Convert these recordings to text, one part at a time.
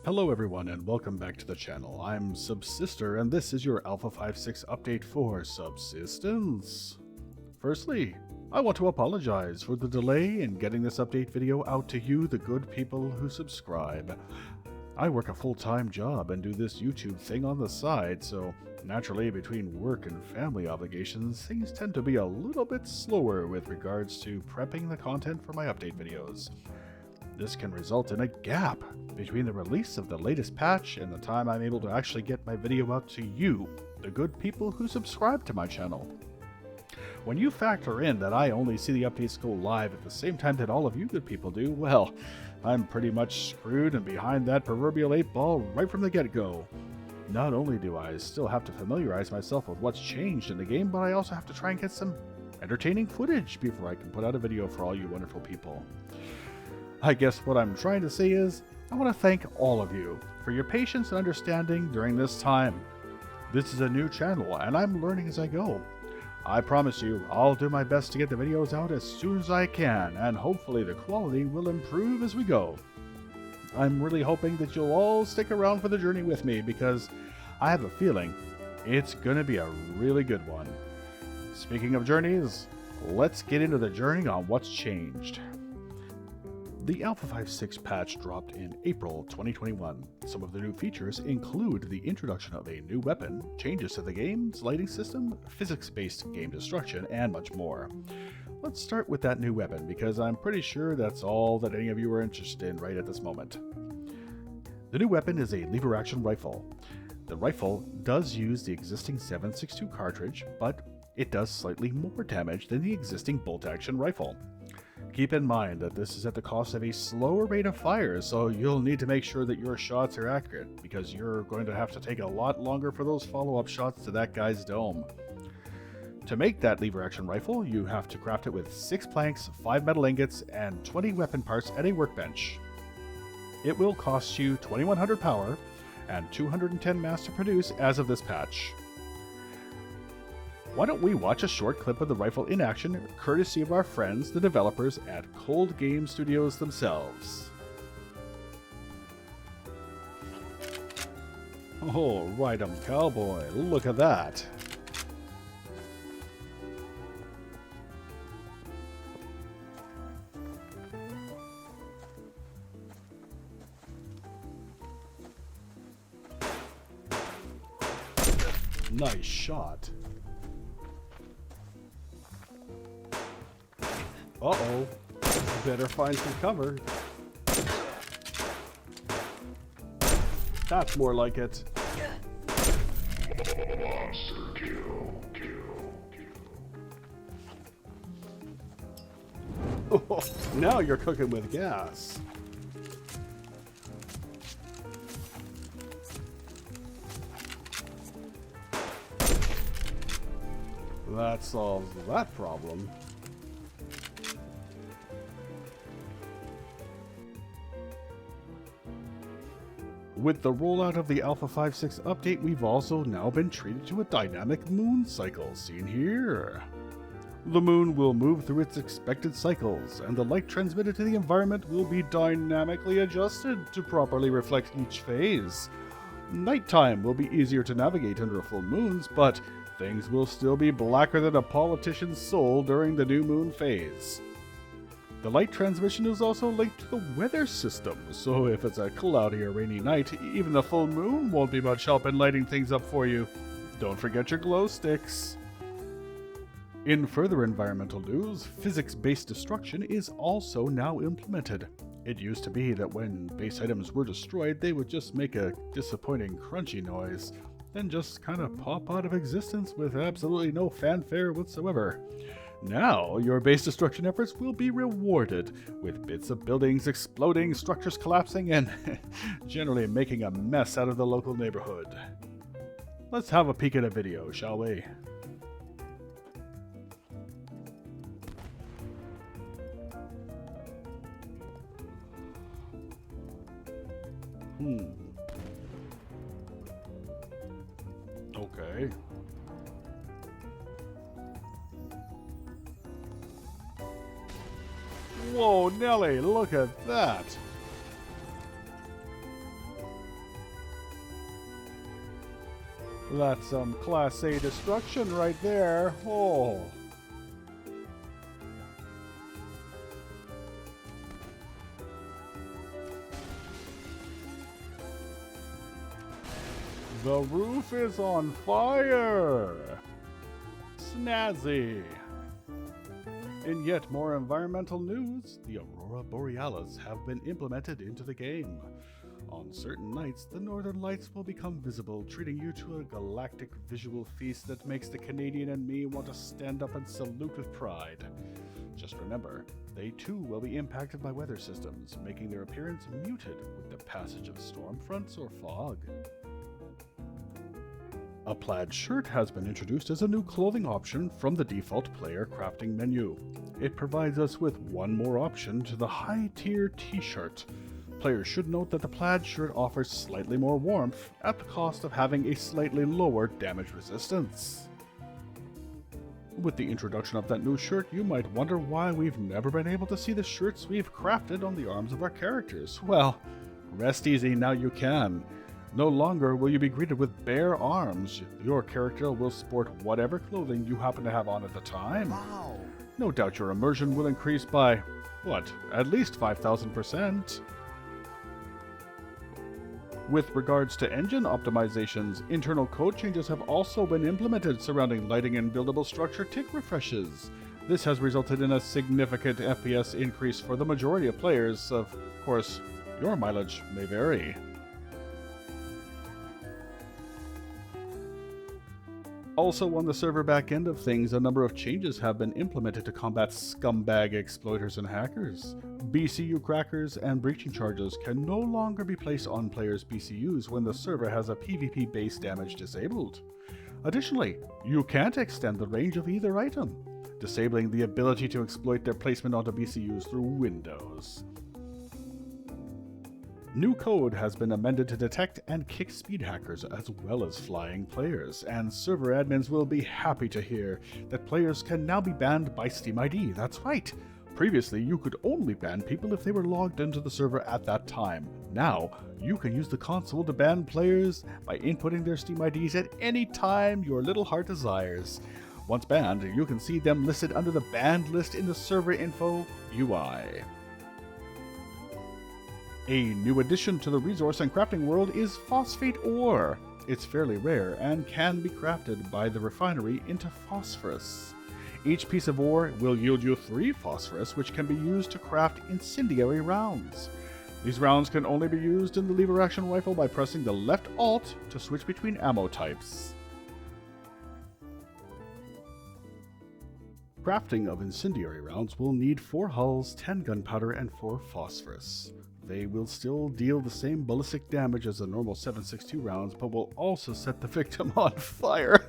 Hello everyone and welcome back to the channel. I'm Subsistor and this is your Alpha 5.6 update for Subsistence. Firstly, I want to apologize for the delay in getting this update video out to you, the good people who subscribe. I work a full-time job and do this YouTube thing on the side, so naturally between work and family obligations, things tend to be a little bit slower with regards to prepping the content for my update videos. This can result in a gap between the release of the latest patch and the time I'm able to actually get my video out to you, the good people who subscribe to my channel. When you factor in that I only see the updates go live at the same time that all of you good people do, well, I'm pretty much screwed and behind that proverbial 8-ball right from the get-go. Not only do I still have to familiarize myself with what's changed in the game, but I also have to try and get some entertaining footage before I can put out a video for all you wonderful people. I guess what I'm trying to say is, I want to thank all of you for your patience and understanding during this time. This is a new channel and I'm learning as I go. I promise you, I'll do my best to get the videos out as soon as I can, and hopefully the quality will improve as we go. I'm really hoping that you'll all stick around for the journey with me because I have a feeling it's gonna be a really good one. Speaking of journeys, let's get into the journey on what's changed. The Alpha 5.6 patch dropped in April 2021. Some of the new features include the introduction of a new weapon, changes to the game's lighting system, physics-based game destruction, and much more. Let's start with that new weapon because I'm pretty sure that's all that any of you are interested in right at this moment. The new weapon is a lever-action rifle. The rifle does use the existing 7.62 cartridge, but it does slightly more damage than the existing bolt-action rifle. Keep in mind that this is at the cost of a slower rate of fire, so you'll need to make sure that your shots are accurate, because you're going to have to take a lot longer for those follow-up shots to that guy's dome. To make that lever-action rifle, you have to craft it with 6 planks, 5 metal ingots, and 20 weapon parts at a workbench. It will cost you 2100 power and 210 mass to produce as of this patch. Why don't we watch a short clip of the rifle in action, courtesy of our friends, the developers at Cold Game Studios themselves. Oh, right, cowboy, look at that. Nice shot. Uh-oh. Better find some cover. That's more like it. Monster kill. Oh, now you're cooking with gas. That solves that problem. With the rollout of the Alpha 5.6 update, we've also now been treated to a dynamic moon cycle, seen here. The moon will move through its expected cycles, and the light transmitted to the environment will be dynamically adjusted to properly reflect each phase. Nighttime will be easier to navigate under full moons, but things will still be blacker than a politician's soul during the new moon phase. The light transmission is also linked to the weather system, so if it's a cloudy or rainy night, even the full moon won't be much help in lighting things up for you. Don't forget your glow sticks. In further environmental news, physics-based destruction is also now implemented. It used to be that when base items were destroyed, they would just make a disappointing crunchy noise, then just kind of pop out of existence with absolutely no fanfare whatsoever. Now, your base destruction efforts will be rewarded, with bits of buildings exploding, structures collapsing, and generally making a mess out of the local neighborhood. Let's have a peek at a video, shall we? Okay. Whoa, Nelly, look at that! That's some Class A destruction right there. Oh. The roof is on fire! Snazzy! In yet more environmental news, the Aurora Borealis have been implemented into the game. On certain nights, the northern lights will become visible, treating you to a galactic visual feast that makes the Canadian and me want to stand up and salute with pride. Just remember, they too will be impacted by weather systems, making their appearance muted with the passage of storm fronts or fog. A plaid shirt has been introduced as a new clothing option from the default player crafting menu. It provides us with one more option to the high-tier t-shirt. Players should note that the plaid shirt offers slightly more warmth at the cost of having a slightly lower damage resistance. With the introduction of that new shirt, you might wonder why we've never been able to see the shirts we've crafted on the arms of our characters. Well, rest easy, now you can. No longer will you be greeted with bare arms. Your character will sport whatever clothing you happen to have on at the time. Wow. No doubt your immersion will increase by, at least 5,000%. With regards to engine optimizations, internal code changes have also been implemented surrounding lighting and buildable structure tick refreshes. This has resulted in a significant FPS increase for the majority of players. Of course, your mileage may vary. Also on the server back end of things, a number of changes have been implemented to combat scumbag exploiters and hackers. BCU crackers and breaching charges can no longer be placed on players' BCUs when the server has a PvP base damage disabled. Additionally, you can't extend the range of either item, disabling the ability to exploit their placement onto BCUs through Windows. New code has been amended to detect and kick speed hackers as well as flying players, and server admins will be happy to hear that players can now be banned by Steam ID. That's right! Previously, you could only ban people if they were logged into the server at that time. Now, you can use the console to ban players by inputting their Steam IDs at any time your little heart desires. Once banned, you can see them listed under the banned list in the server info UI. A new addition to the resource and crafting world is phosphate ore. It's fairly rare and can be crafted by the refinery into phosphorus. Each piece of ore will yield you 3 phosphorus, which can be used to craft incendiary rounds. These rounds can only be used in the lever action rifle by pressing the left Alt to switch between ammo types. Crafting of incendiary rounds will need 4 hulls, 10 gunpowder, and 4 phosphorus. They will still deal the same ballistic damage as the normal 7.62 rounds, but will also set the victim on fire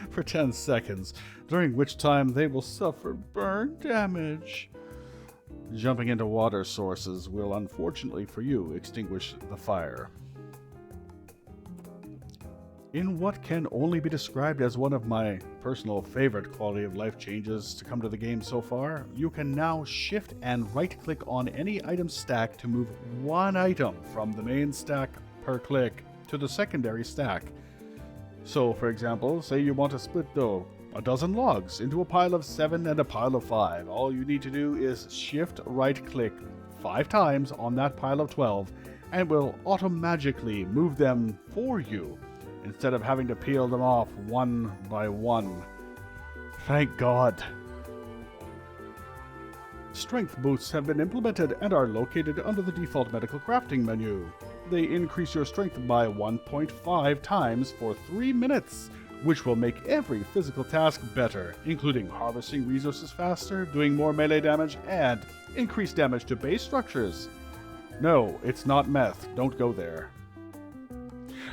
for 10 seconds, during which time they will suffer burn damage. Jumping into water sources will, unfortunately for you, extinguish the fire. In what can only be described as one of my personal favorite quality of life changes to come to the game so far, you can now shift and right-click on any item stack to move one item from the main stack per click to the secondary stack. So, for example, say you want to split a dozen logs into a pile of 7 and a pile of 5. All you need to do is shift right-click 5 times on that pile of 12, and it will automatically move them for you, instead of having to peel them off one by one. Thank God. Strength boosts have been implemented and are located under the default medical crafting menu. They increase your strength by 1.5 times for 3 minutes, which will make every physical task better, including harvesting resources faster, doing more melee damage, and increased damage to base structures. No, it's not meth. Don't go there.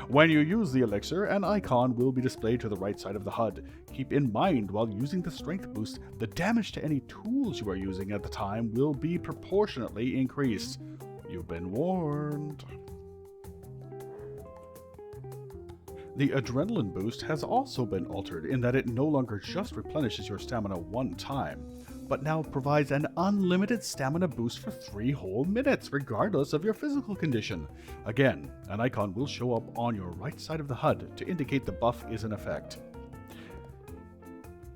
When you use the elixir, an icon will be displayed to the right side of the HUD. Keep in mind, while using the strength boost, the damage to any tools you are using at the time will be proportionately increased. You've been warned. The adrenaline boost has also been altered in that it no longer just replenishes your stamina one time. but now provides an unlimited stamina boost for 3 whole minutes, regardless of your physical condition. Again, an icon will show up on your right side of the HUD to indicate the buff is in effect.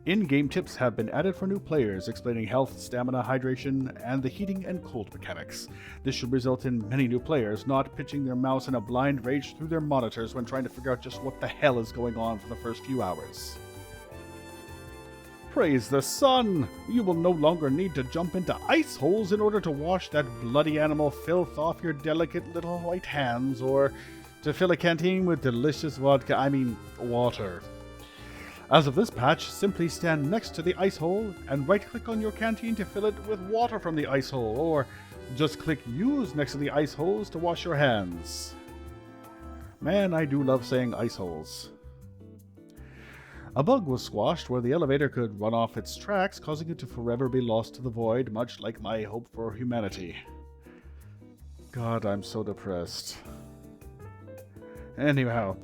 In-game tips have been added for new players, explaining health, stamina, hydration, and the heating and cold mechanics. This should result in many new players not pitching their mouse in a blind rage through their monitors when trying to figure out just what the hell is going on for the first few hours. Praise the sun! You will no longer need to jump into ice holes in order to wash that bloody animal filth off your delicate little white hands, or to fill a canteen with delicious water. As of this patch, simply stand next to the ice hole and right-click on your canteen to fill it with water from the ice hole, or just click Use next to the ice holes to wash your hands. Man, I do love saying ice holes. A bug was squashed where the elevator could run off its tracks, causing it to forever be lost to the void, much like my hope for humanity. God, I'm so depressed. Anyhow,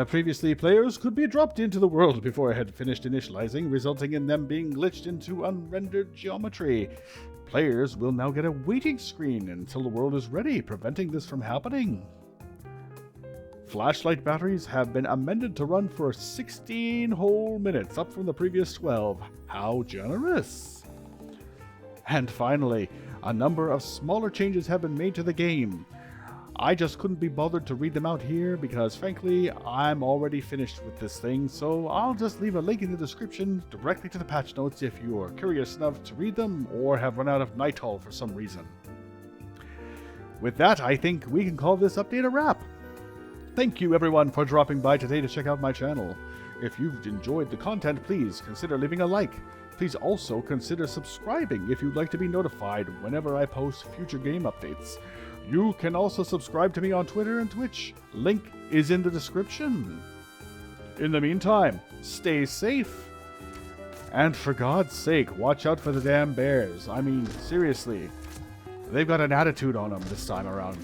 previously, players could be dropped into the world before it had finished initializing, resulting in them being glitched into unrendered geometry. Players will now get a waiting screen until the world is ready, preventing this from happening. Flashlight batteries have been amended to run for 16 whole minutes, up from the previous 12. How generous! And finally, a number of smaller changes have been made to the game. I just couldn't be bothered to read them out here because, frankly, I'm already finished with this thing, so I'll just leave a link in the description directly to the patch notes if you are curious enough to read them or have run out of Nightfall for some reason. With that, I think we can call this update a wrap. Thank you everyone for dropping by today to check out my channel. If you've enjoyed the content, please consider leaving a like. Please also consider subscribing if you'd like to be notified whenever I post future game updates. You can also subscribe to me on Twitter and Twitch. Link is in the description. In the meantime, stay safe. And for God's sake, watch out for the damn bears. I mean, seriously. They've got an attitude on them this time around.